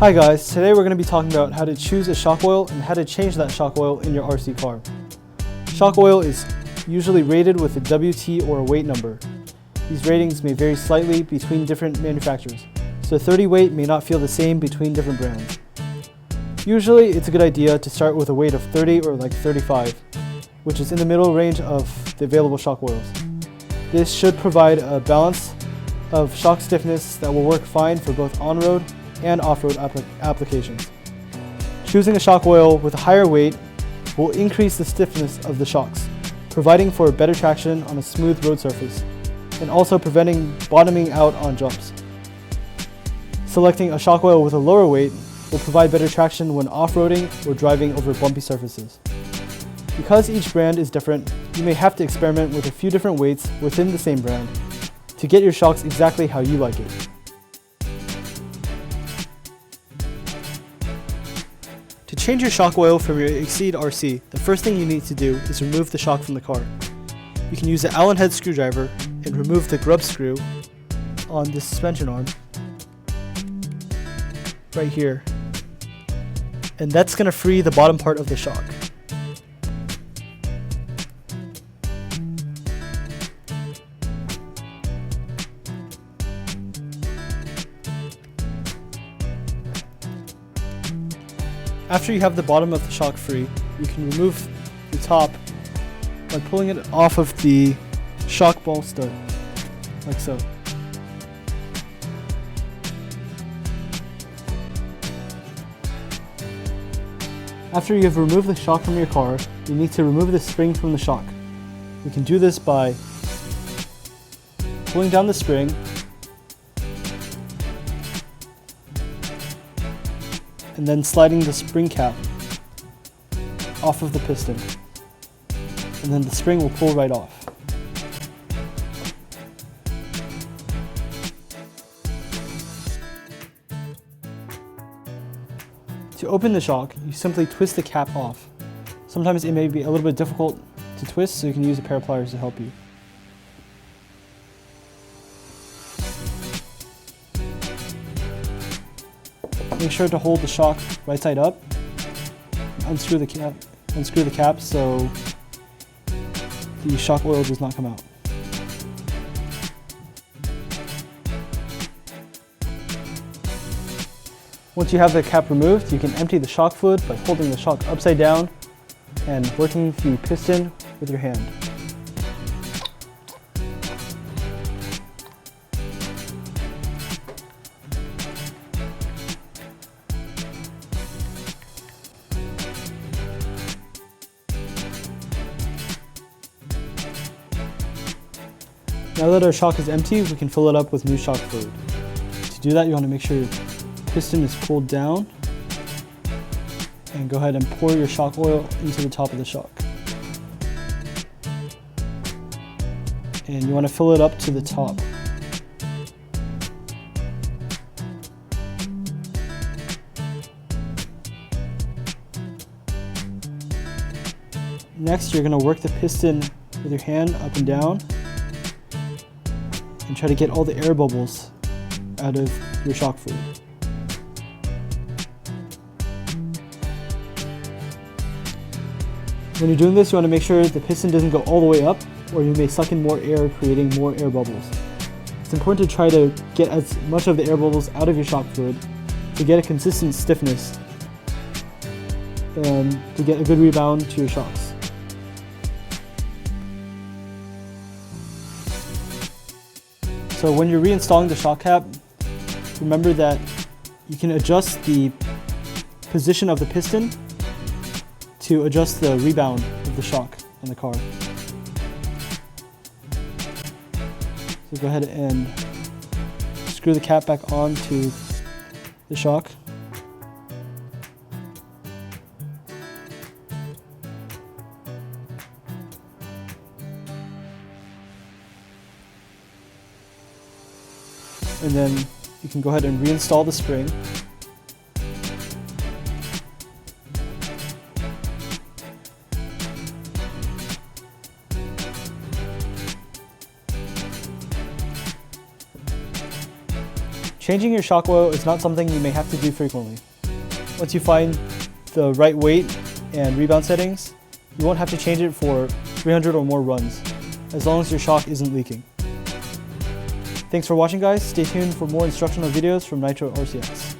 Hi guys, today we're going to be talking about how to choose a shock oil and how to change that shock oil in your RC car. Shock oil is usually rated with a WT or a weight number. These ratings may vary slightly between different manufacturers, so 30 weight may not feel the same between different brands. Usually it's a good idea to start with a weight of 30 or like 35, which is in the middle range of the available shock oils. This should provide a balance of shock stiffness that will work fine for both on-road and off-road applications. Choosing a shock oil with a higher weight will increase the stiffness of the shocks, providing for better traction on a smooth road surface, and also preventing bottoming out on jumps. Selecting a shock oil with a lower weight will provide better traction when off-roading or driving over bumpy surfaces. Because each brand is different, you may have to experiment with a few different weights within the same brand to get your shocks exactly how you like it. To change your shock oil from your Exceed RC, the first thing you need to do is remove the shock from the car. You can use an Allen head screwdriver and remove the grub screw on the suspension arm right here, and that's going to free the bottom part of the shock. After you have the bottom of the shock free, you can remove the top by pulling it off of the shock ball stud, like so. After you have removed the shock from your car, you need to remove the spring from the shock. You can do this by pulling down the spring, and then sliding the spring cap off of the piston, and then the spring will pull right off. To open the shock, you simply twist the cap off. Sometimes it may be a little bit difficult to twist, so you can use a pair of pliers to help you. Make sure to hold the shock right side up. Unscrew the cap so the shock oil does not come out. Once you have the cap removed, you can empty the shock fluid by holding the shock upside down and working the piston with your hand. Now that our shock is empty, we can fill it up with new shock fluid. To do that, you want to make sure your piston is pulled down and go ahead and pour your shock oil into the top of the shock. And you want to fill it up to the top. Next, you're going to work the piston with your hand up and down and try to get all the air bubbles out of your shock fluid. When you're doing this, you want to make sure the piston doesn't go all the way up, or you may suck in more air, creating more air bubbles. It's important to try to get as much of the air bubbles out of your shock fluid to get a consistent stiffness and to get a good rebound to your shocks. So when you're reinstalling the shock cap, remember that you can adjust the position of the piston to adjust the rebound of the shock on the car. So go ahead and screw the cap back onto the shock. And then you can go ahead and reinstall the spring. Changing your shock oil is not something you may have to do frequently. Once you find the right weight and rebound settings, you won't have to change it for 300 or more runs, as long as your shock isn't leaking. Thanks for watching, guys. Stay tuned for more instructional videos from Nitrorcx.